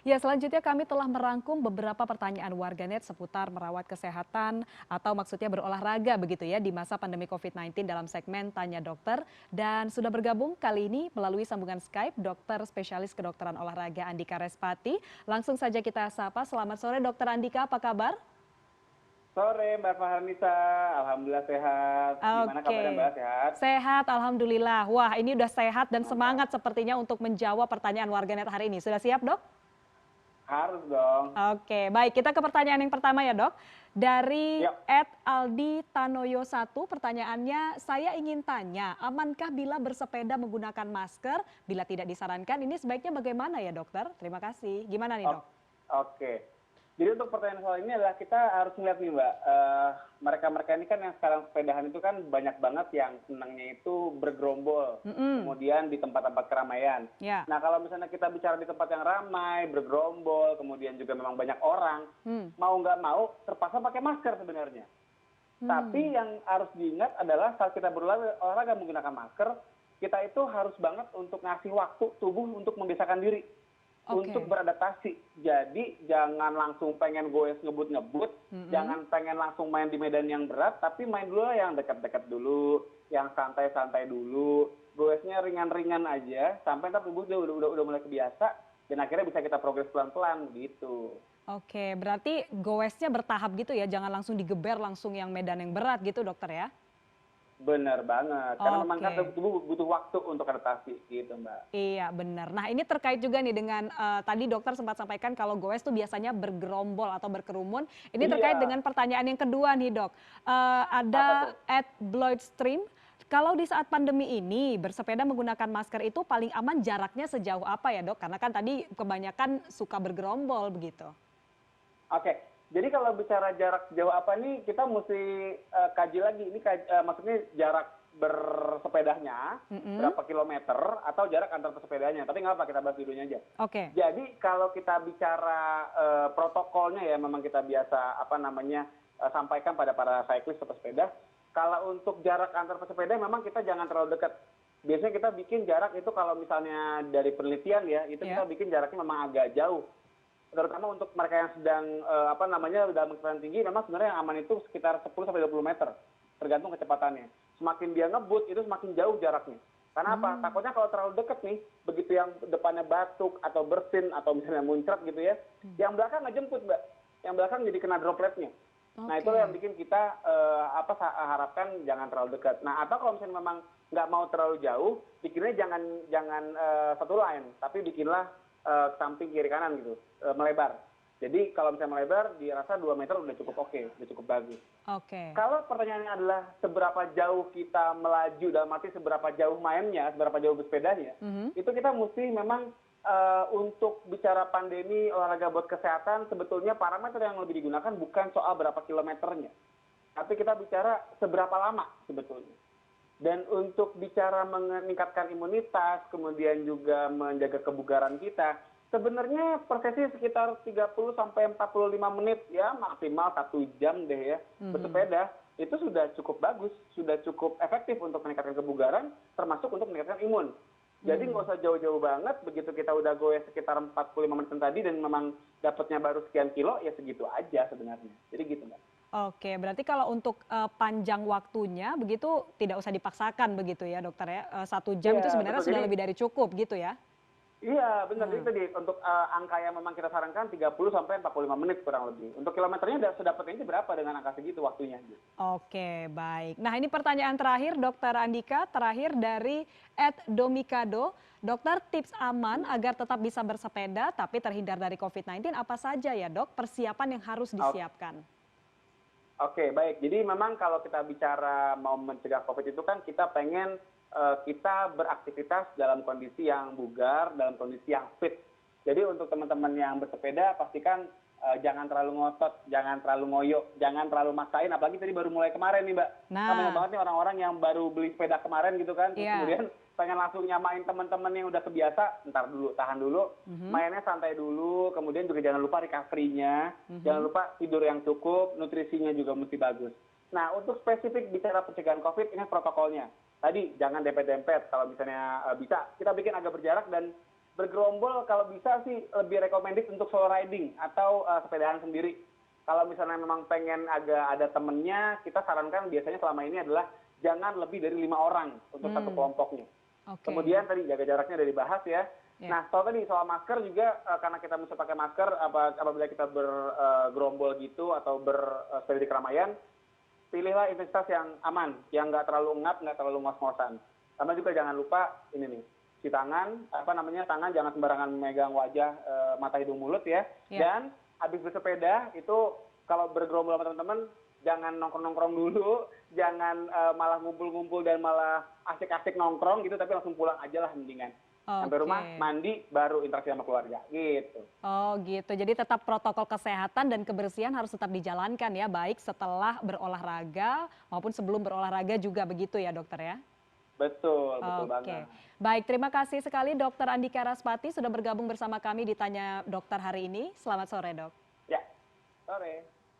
Ya, selanjutnya kami telah merangkum beberapa pertanyaan warganet seputar merawat kesehatan atau maksudnya berolahraga begitu ya di masa pandemi COVID-19 dalam segmen Tanya Dokter. Dan sudah bergabung kali ini melalui sambungan Skype dokter spesialis kedokteran olahraga Andika Respati. Langsung saja kita sapa. Selamat sore Dokter Andika, apa kabar? Sore Mbak Farhanisa, Alhamdulillah sehat. Gimana kabarnya Mbak, Oke, sehat? sehat Alhamdulillah. Wah, ini udah sehat dan Mantap. semangat sepertinya untuk menjawab pertanyaan warganet hari ini. Sudah siap dok? Harus dong. Oke, baik. Kita ke pertanyaan yang pertama ya, Dok. Dari Yuk. Aldi Tanoyo 1, pertanyaannya, saya ingin tanya, amankah bila bersepeda menggunakan masker? Bila tidak disarankan, ini sebaiknya bagaimana ya, Dokter? Terima kasih. Gimana nih, O- Dok? Oke. Jadi untuk pertanyaan soal ini adalah kita harus melihat nih Mbak, mereka-mereka ini kan yang sekarang sepedahan itu kan banyak banget yang senangnya itu bergerombol, Mm-mm. kemudian di tempat-tempat keramaian. Ya. Nah kalau misalnya kita bicara di tempat yang ramai, bergerombol, kemudian juga memang banyak orang, Hmm. mau nggak mau terpaksa pakai masker sebenarnya. Tapi Hmm. yang harus diingat adalah saat kita berolahraga menggunakan masker, kita itu harus banget untuk ngasih waktu tubuh untuk membiasakan diri, untuk Oke. beradaptasi. Jadi jangan langsung pengen goes ngebut-ngebut, Mm-mm. jangan pengen langsung main di medan yang berat, tapi main dulu yang dekat-dekat dulu, yang santai-santai dulu, goesnya ringan-ringan aja, sampai ntar tubuh dia udah mulai kebiasa, dan akhirnya bisa kita progres pelan-pelan gitu. Oke, berarti goesnya bertahap gitu ya, jangan langsung digeber langsung yang medan yang berat gitu, Dokter ya? Bener banget, karena memang kan Oke. tubuh butuh waktu untuk adaptasi gitu Mbak. Iya benar. Nah ini terkait juga nih dengan tadi dokter sempat sampaikan kalau goes tuh biasanya bergerombol atau berkerumun. Ini terkait Iya, dengan pertanyaan yang kedua nih dok. apa Ada tuh? Bloodstream. Kalau di saat pandemi ini bersepeda menggunakan masker itu paling aman jaraknya sejauh apa ya dok? Karena kan tadi kebanyakan suka bergerombol begitu. Oke, jadi kalau bicara jarak sejauh apa nih, kita mesti kaji lagi. Ini maksudnya jarak bersepedanya, Mm-mm. berapa kilometer, atau jarak antar pesepedanya. Tapi nggak apa, kita bahas dulunya aja. Oke. Jadi kalau kita bicara protokolnya ya, memang kita biasa apa namanya sampaikan pada para cyclist atau pesepeda. Kalau untuk jarak antar pesepeda, memang kita jangan terlalu dekat. Biasanya kita bikin jarak itu kalau misalnya dari penelitian ya, itu kita Ya. bikin jaraknya memang agak jauh, terutama untuk mereka yang sedang apa namanya dalam kecepatan tinggi, memang sebenarnya yang aman itu sekitar 10 sampai 20 meter, tergantung kecepatannya. Semakin dia ngebut itu semakin jauh jaraknya. Karena apa? Hmm. Takutnya kalau terlalu dekat nih, begitu yang depannya batuk atau bersin atau misalnya muncrat gitu ya, yang belakang nggak jemput Mbak, yang belakang jadi kena dropletnya. Nah itulah yang Oke. bikin kita harapkan jangan terlalu dekat. Nah atau kalau misalnya memang nggak mau terlalu jauh, bikinnya jangan jangan satu line, tapi bikinlah samping kiri kanan gitu, melebar. Jadi kalau misalnya melebar, dirasa 2 meter udah cukup oke, udah cukup bagus. Oke. Kalau pertanyaannya adalah seberapa jauh kita melaju, dalam arti seberapa jauh mainnya, seberapa jauh bersepedanya, Mhm. itu kita mesti memang untuk bicara pandemi olahraga buat kesehatan, sebetulnya parameter yang lebih digunakan bukan soal berapa kilometernya, tapi kita bicara seberapa lama sebetulnya. Dan untuk bicara meningkatkan imunitas, kemudian juga menjaga kebugaran kita, sebenarnya prosesnya sekitar 30 sampai 45 menit ya, maksimal 1 jam deh ya, Mhm. bersepeda itu sudah cukup bagus, sudah cukup efektif untuk meningkatkan kebugaran, termasuk untuk meningkatkan imun. Jadi nggak Hmm. usah jauh-jauh banget, begitu kita udah goes sekitar 45 menit tadi dan memang dapatnya baru sekian kilo, ya segitu aja sebenarnya. Jadi gitu Mbak. Oke, berarti kalau untuk panjang waktunya begitu tidak usah dipaksakan begitu ya dokter ya? 1 jam itu Iya sebenarnya betul, sudah jadi lebih dari cukup gitu ya? iya benar, jadi Hmm. tadi untuk angka yang memang kita sarankan 30 sampai 45 menit kurang lebih. Untuk kilometernya sedapatnya berapa dengan angka segitu waktunya gitu. Oke, baik. Nah ini pertanyaan terakhir dokter Andika, terakhir dari @domikado. Dokter, tips aman agar tetap bisa bersepeda tapi terhindar dari COVID-19 apa saja ya dok? Persiapan yang harus disiapkan. Oke, baik. Jadi memang kalau kita bicara mau mencegah COVID itu kan kita pengen kita beraktivitas dalam kondisi yang bugar, dalam kondisi yang fit. Jadi untuk teman-teman yang bersepeda pastikan jangan terlalu ngotot, jangan terlalu ngoyo, jangan terlalu maksain. Apalagi tadi baru mulai kemarin nih Mbak. Kan banyak Nah, banget nih orang-orang yang baru beli sepeda kemarin gitu kan, terus iya. kemudian pengen langsung nyamain teman-teman yang udah kebiasa, ntar dulu, tahan dulu, Mhm. mainnya santai dulu, kemudian juga jangan lupa recovery-nya, jangan Mhm. lupa tidur yang cukup, nutrisinya juga mesti bagus. Nah, untuk spesifik bicara pencegahan COVID, ini protokolnya. Tadi jangan dempet-dempet, kalau misalnya bisa, kita bikin agak berjarak dan bergerombol kalau bisa sih lebih recommended untuk solo riding atau sepedaan sendiri. Kalau misalnya memang pengen agak ada temennya, kita sarankan biasanya selama ini adalah jangan lebih dari 5 orang untuk satu kelompoknya. Oke. Kemudian tadi jaga jaraknya udah dibahas ya. Ya. Nah, soal masker juga karena kita mesti pakai masker apabila kita bergerombol gitu atau bersepeda di keramaian, pilihlah intensitas yang aman, yang nggak terlalu ngap, nggak terlalu ngos-ngosan. Sama juga jangan lupa ini nih, cuci tangan, tangan jangan sembarangan megang wajah, mata, hidung, mulut ya. Dan habis bersepeda itu kalau bergerombol sama teman-teman, jangan nongkrong-nongkrong dulu, jangan malah ngumpul-ngumpul dan malah asik-asik nongkrong gitu, tapi langsung pulang aja lah mendingan. Sampai rumah, mandi, baru interaksi sama keluarga, gitu. Oh gitu, jadi tetap protokol kesehatan dan kebersihan harus tetap dijalankan ya, baik setelah berolahraga maupun sebelum berolahraga juga begitu ya dokter ya? Betul, betul banget. Baik, terima kasih sekali Dokter Andika Raspati sudah bergabung bersama kami di Tanya Dokter hari ini. Selamat sore dok. Ya, sore.